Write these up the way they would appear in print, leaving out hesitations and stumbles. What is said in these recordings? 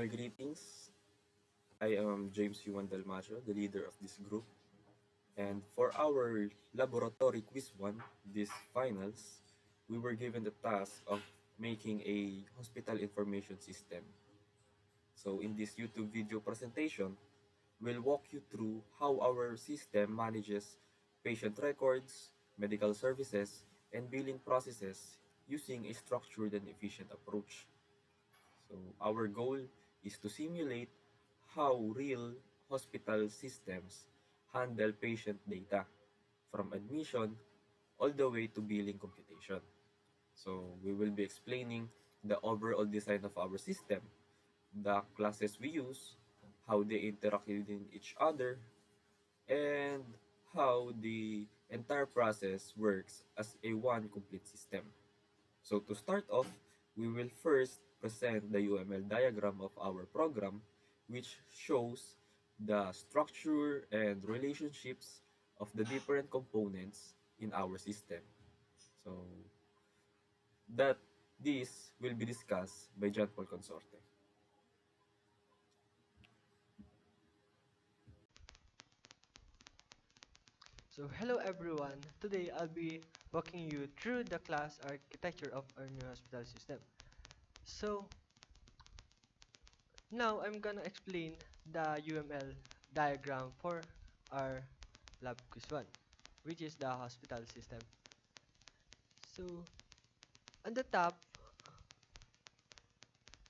Greetings. I am James Yuan Dalmacio, the leader of this group. And for our laboratory quiz one, this finals, we were given the task of making a hospital information system. So in this YouTube video presentation, we'll walk you through how our system manages patient records, medical services, and billing processes using a structured and efficient approach. So our goal is to simulate how real hospital systems handle patient data from admission all the way to billing computation. So we will be explaining the overall design of our system, the classes we use, how they interact with each other, and how the entire process works as a one complete system. So to start off, we will first present the UML diagram of our program, which shows the structure and relationships of the different components in our system. So that this will be discussed by John Paul Consorte. So hello everyone. Today I'll be walking you through the class architecture of our new hospital system. So now I'm gonna explain the UML diagram for our lab quiz 1, which is the hospital system. So on the top,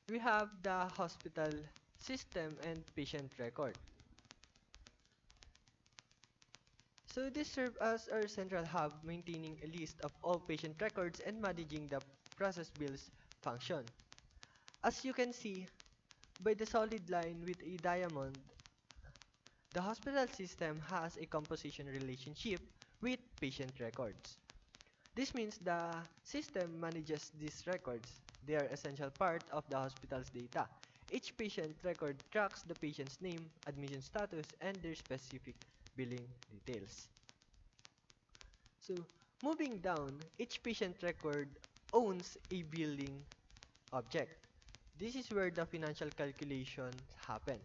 we have the hospital system and patient record. So this serves as our central hub, maintaining a list of all patient records and managing the process bills function. As you can see, by the solid line with a diamond, the hospital system has a composition relationship with patient records. This means the system manages these records. They are essential part of the hospital's data. Each patient record tracks the patient's name, admission status, and their specific billing details. So, moving down, each patient record owns a billing object. This is where the financial calculations happen.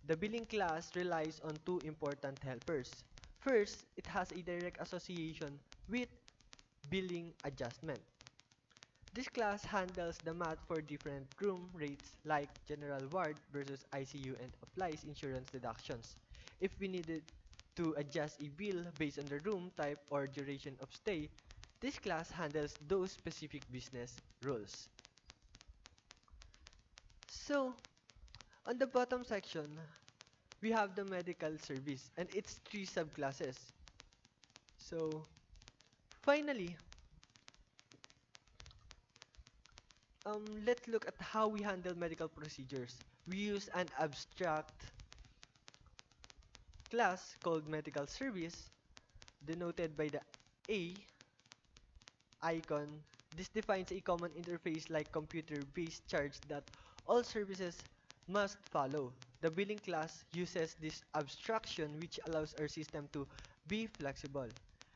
The billing class relies on two important helpers. First, it has a direct association with billing adjustment. This class handles the math for different room rates like general ward versus ICU and applies insurance deductions. If we needed to adjust a bill based on the room type or duration of stay, this class handles those specific business rules. So, on the bottom section, we have the medical service and its three subclasses. So, finally, let's look at how we handle medical procedures. We use an abstract class called medical service, denoted by the A icon. This defines a common interface like computer-based charge that all services must follow. The billing class uses this abstraction which allows our system to be flexible.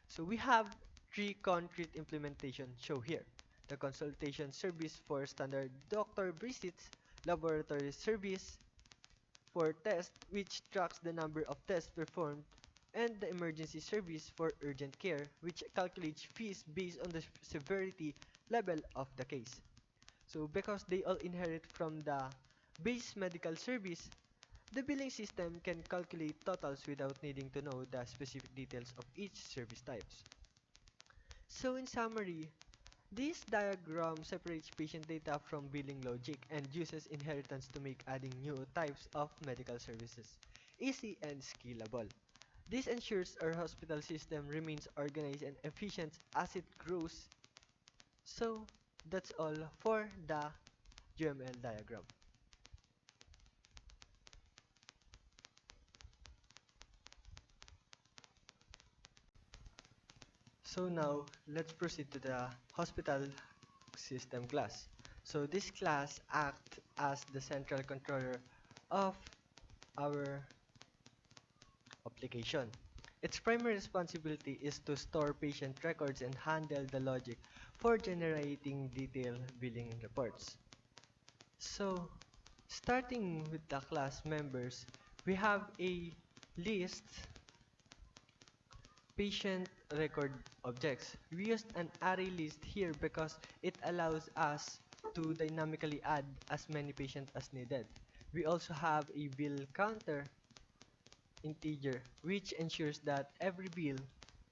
So we have three concrete implementations shown here. The consultation service for standard doctor visits, laboratory service for tests which tracks the number of tests performed, and the emergency service for urgent care which calculates fees based on the severity level of the case. So because they all inherit from the base medical service, the billing system can calculate totals without needing to know the specific details of each service types. So in summary, this diagram separates patient data from billing logic and uses inheritance to make adding new types of medical services easy and scalable. This ensures our hospital system remains organized and efficient as it grows. So that's all for the UML diagram. So now let's proceed to the hospital system class. So this class acts as the central controller of our application. Its primary responsibility is to store patient records and handle the logic for generating detailed billing reports. So Starting with the class members, we have a list patient record objects. We used an array list here because it allows us to dynamically add as many patients as needed. We also have a bill counter integer, which ensures that every bill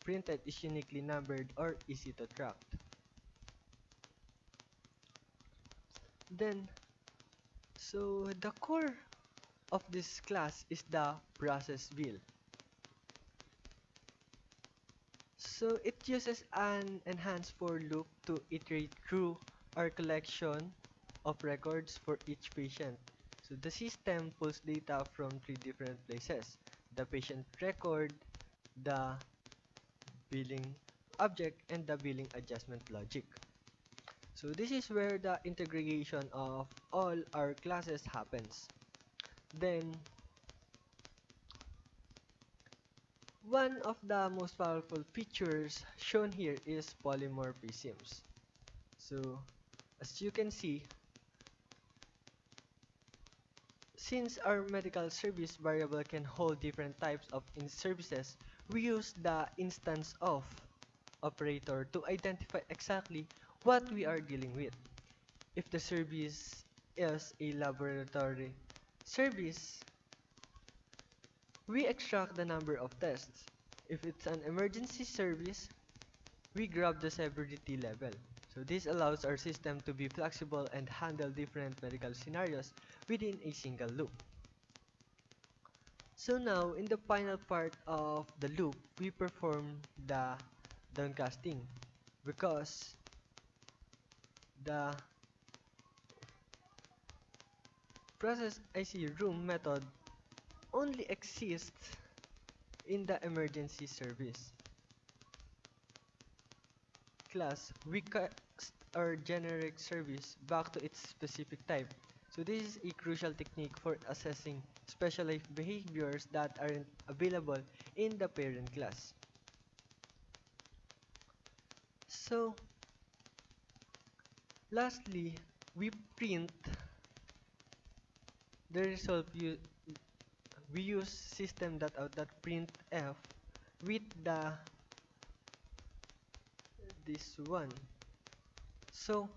printed is uniquely numbered or easy to track. Then, so the core of this class is the process bill. So it uses an enhanced for loop to iterate through our collection of records for each patient. So the system pulls data from three different places: the patient record, the billing object, and the billing adjustment logic. So this is where the integration of all our classes happens. Then, one of the most powerful features shown here is polymorphisms. So, as you can see, since our medical service variable can hold different types of services, we use the instance of operator to identify exactly what we are dealing with. If the service is a laboratory service, we extract the number of tests. If it's an emergency service, we grab the severity level. So this allows our system to be flexible and handle different medical scenarios within a single loop. So now, in the final part of the loop, we perform the downcasting because the process IC room method only exists in the emergency service class. We cast our generic service back to its specific type. So this is a crucial technique for assessing specialized behaviors that aren't available in the parent class. So lastly, we print the result. We use system.out.printf with the this one. So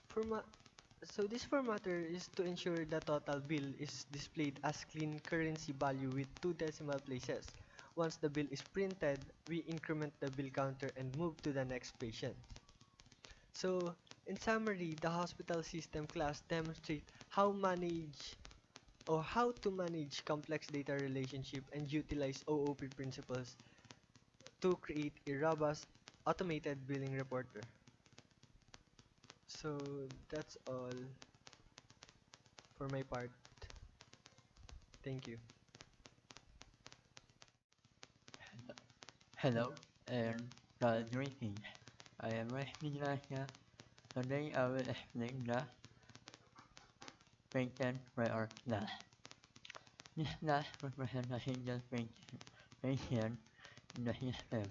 format so this formatter is to ensure the total bill is displayed as clean currency value with two decimal places. Once the bill is printed, we increment the bill counter and move to the next patient. So in summary, the hospital system class demonstrates how to manage complex data relationship and utilize OOP principles to create a robust automated billing reporter. So that's all for my part. Thank you. Hello and greetings. I am Rashmi Lasha. Today I will explain the patent prior class. This class represents a single patient in the system.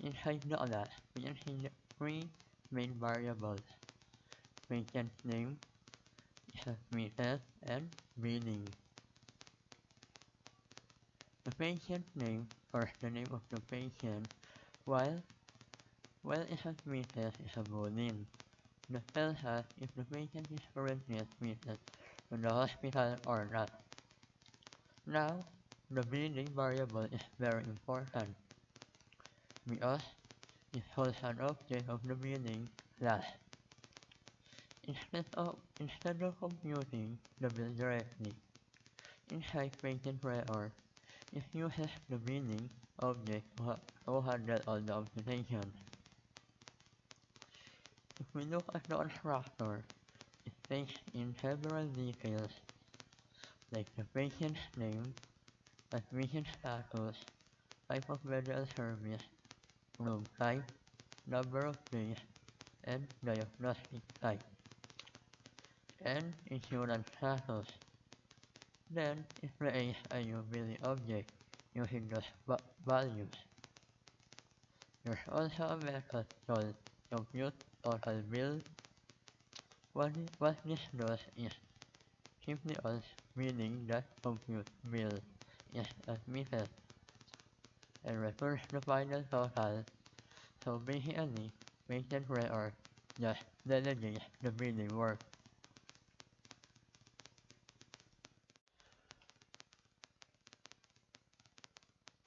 Inside the class, we can see the three main variables: patient name, submitted, and billing. The patient name or the name of the patient, while it submitted is a boolean. The tells us if the patient is currently admitted to the hospital or not. Now, the billing variable is very important because it holds an object of the billing class. Instead of computing the bill directly inside patient record, it uses the billing object to handle all the computation. If we look at the constructor, it takes in several details like the patient's name, admission status, type of medical service, room type, number of days, and diagnostic type, and insurance status. Then it creates a new billing object using those values. There's also a method called compute total bill. What this does is simply us, meaning that compute bill is admitted and returns the final total. So basically, patient record just delegates the billing work.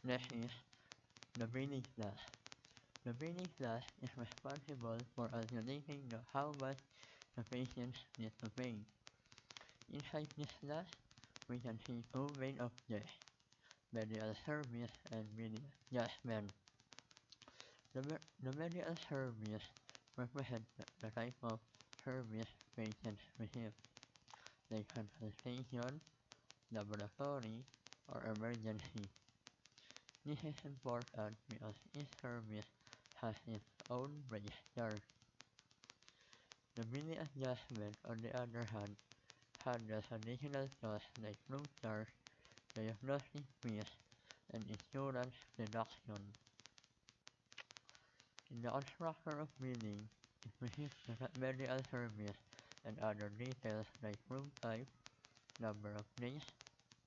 Next is the billing class. The billing class is responsible for calculating how much the patient needs to pay. Inside this class, we can see two main objects, medical service and billing adjustment. The medical service represents the type of service patients receive, like consultation, laboratory, or emergency. This is important because each service has its own base charge. The billing adjustment, on the other hand, handles additional costs like room charge, diagnostic fees, and insurance deduction. In the constructor of billing, it receives the medical service and other details like room type, number of days,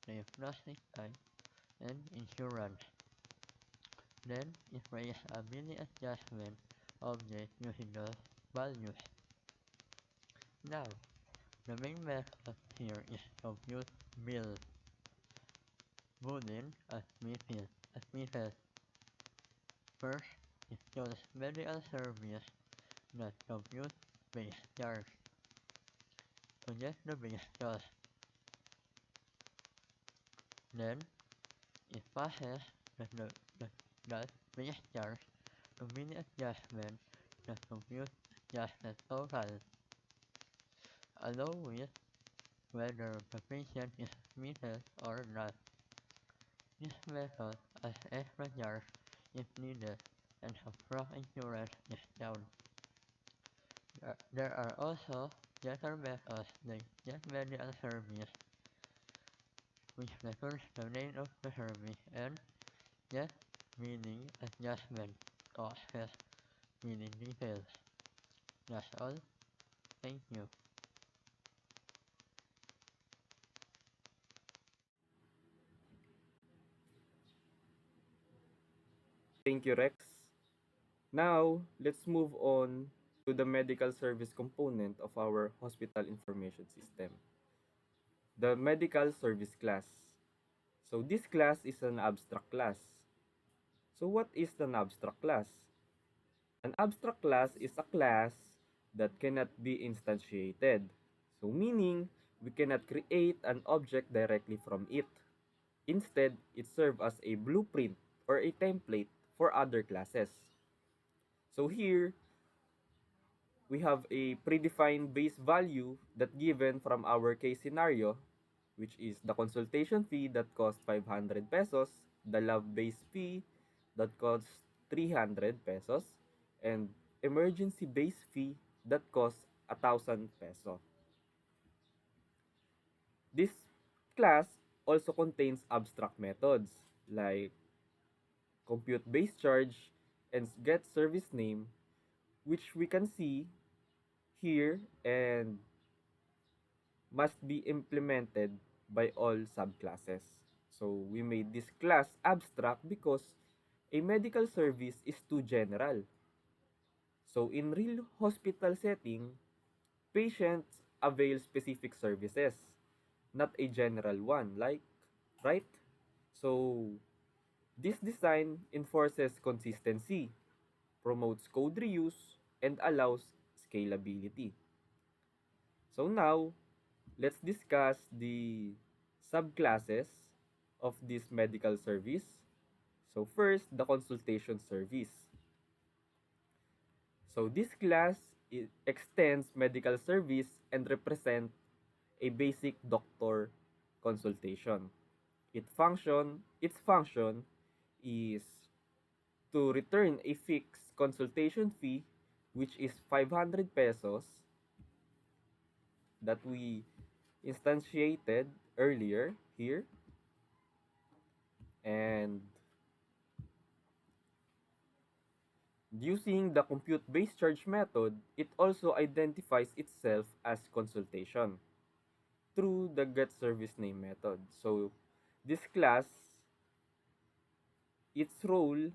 diagnostic type, and insurance. Then it creates a billing adjustment object using those values. Now, the main method here is compute bill, boolean admitted. First, it shows medical service that compute base charge. To get the base cost, then it passes the, that base charge to billing adjustment that computes adjusted total, along with whether the patient is admitted or not. This method has extra charge if needed and subtract insurance discount. There are also getter methods like getMedical service, which returns the name of the service, and get billing adjustment costs billing details. That's all. Thank you. Thank you, Rex. Now, let's move on to the medical service component of our hospital information system, the medical service class. So this class is an abstract class. So what is an abstract class? An abstract class is a class that cannot be instantiated. So meaning, we cannot create an object directly from it. Instead, it serves as a blueprint or a template for other classes. So here, we have a predefined base value that given from our case scenario, which is the consultation fee that costs 500 pesos, the lab based fee that costs 300 pesos, and emergency based fee that costs 1,000 peso. This class also contains abstract methods like compute base charge and get service name, which we can see here and must be implemented by all subclasses. So we made this class abstract because a medical service is too general. So in real hospital setting, patients avail specific services, not a general one, like, right? So this design enforces consistency, promotes code reuse, and allows scalability. So now, let's discuss the subclasses of this medical service. So first, the consultation service. So this class extends medical service and represent a basic doctor consultation. Its function is to return a fixed consultation fee, which is 500 pesos that we instantiated earlier here, and using the compute base charge method, it also identifies itself as consultation. through the getServiceName method. So this class, its role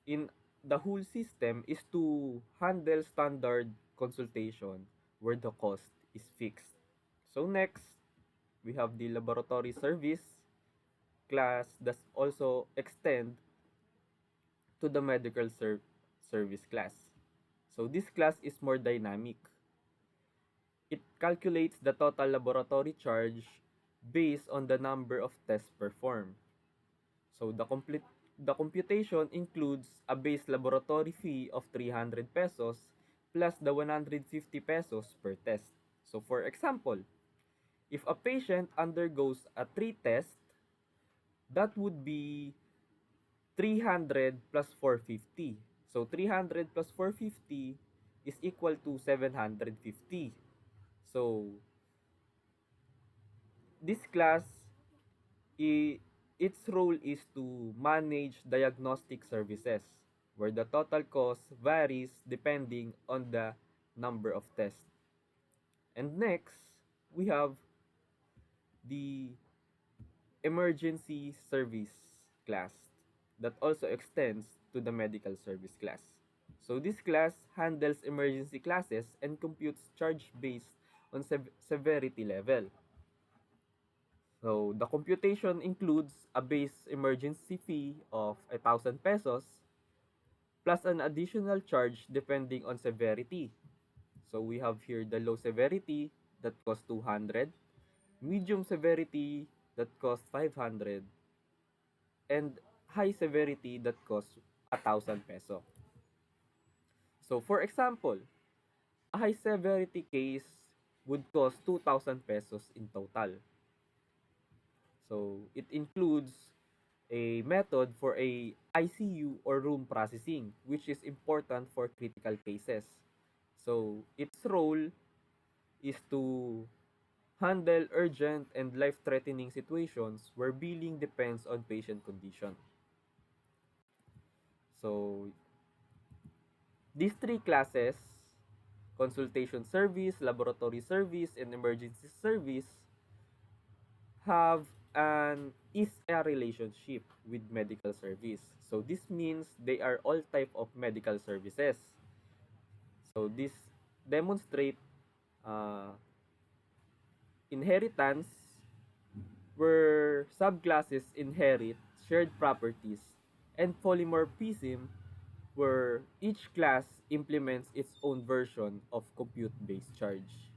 in the whole system is to handle standard consultation where the cost is fixed. So next, we have the laboratory service class that also extend to the service class. So this class is more dynamic. It calculates the total laboratory charge based on the number of tests performed. So the computation includes a base laboratory fee of 300 pesos plus the 150 pesos per test. So for example, if a patient undergoes a 3 test, that would be 300 plus 450. So 300 plus 450 is equal to 750. So this class, its role is to manage diagnostic services where the total cost varies depending on the number of tests. And next, we have the emergency service class that also extends to the medical service class. So this class handles emergency classes and computes charge based on severity level. So the computation includes a base emergency fee of 1,000 pesos plus an additional charge depending on severity. So we have here the low severity that costs 200, medium severity that costs 500, and high severity that costs 1,000 peso. So for example, a high severity case would cost 2,000 pesos in total. So it includes a method for a ICU or room processing, which is important for critical cases. So its role is to handle urgent and life-threatening situations where billing depends on patient condition. So these three classes, consultation service, laboratory service, and emergency service, have an is a relationship with medical service. So this means they are all type of medical services. So this demonstrate uh, inheritance where subclasses inherit shared properties and polymorphism where each class implements its own version of compute-based charge.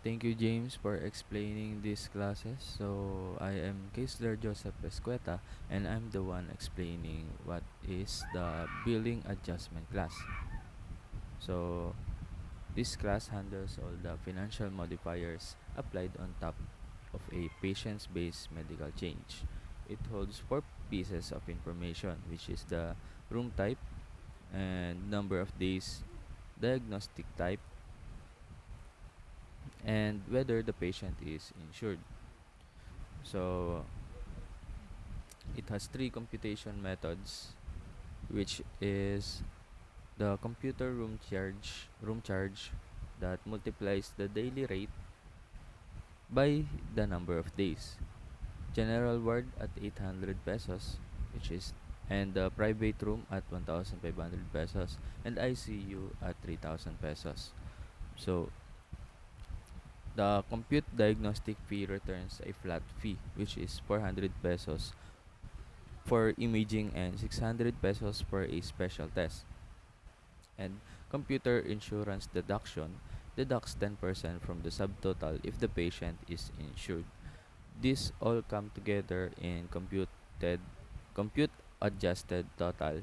Thank you, James, for explaining these classes. So, I am Keisler Joseph Escueta, and I'm the one explaining what is the billing adjustment class. So, this class handles all the financial modifiers applied on top of a patient's base medical change. It holds four pieces of information, which is the room type and number of days, diagnostic type, and whether the patient is insured. So it has three computation methods, which is the computer room charge that multiplies the daily rate by the number of days. General ward at 800 pesos, which is and the private room at 1,500 pesos and ICU at 3,000 pesos. So the compute diagnostic fee returns a flat fee, which is 400 pesos for imaging and 600 pesos for a special test. And computer insurance deduction deducts 10% from the subtotal if the patient is insured. These all come together in compute adjusted total,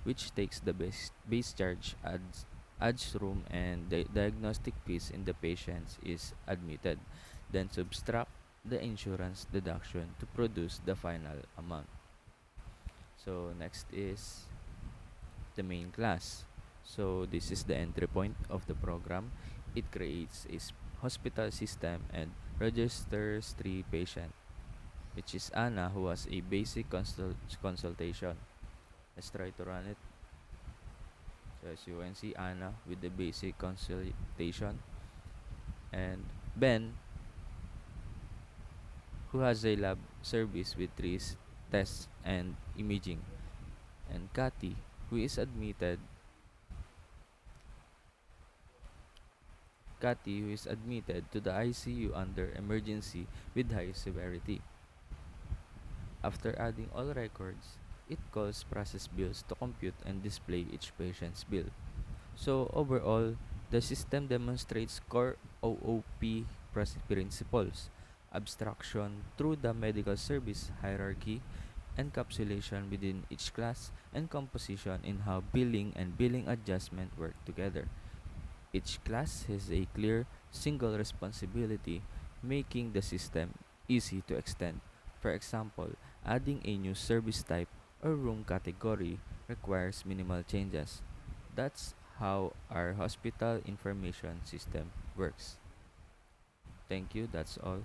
which takes the base charge, adds room and the diagnostic fees in the patients is admitted, then subtract the insurance deduction to produce the final amount. So next is the main class. So this is the entry point of the program. It creates a hospital system and registers three patients, which is Anna, who has a basic consultation. Let's try to run it. So as you can see, Anna with the basic consultation, and Ben, who has a lab service with tests and imaging, and Kathy, who is admitted Kathy, who is admitted to the ICU under emergency with high severity. After adding all records, it calls process bills to compute and display each patient's bill. So overall, the system demonstrates core OOP principles: abstraction through the medical service hierarchy, encapsulation within each class, and composition in how billing and billing adjustment work together. Each class has a clear single responsibility, making the system easy to extend. For example, adding a new service type or room category requires minimal changes. That's how our hospital information system works. Thank you, that's all.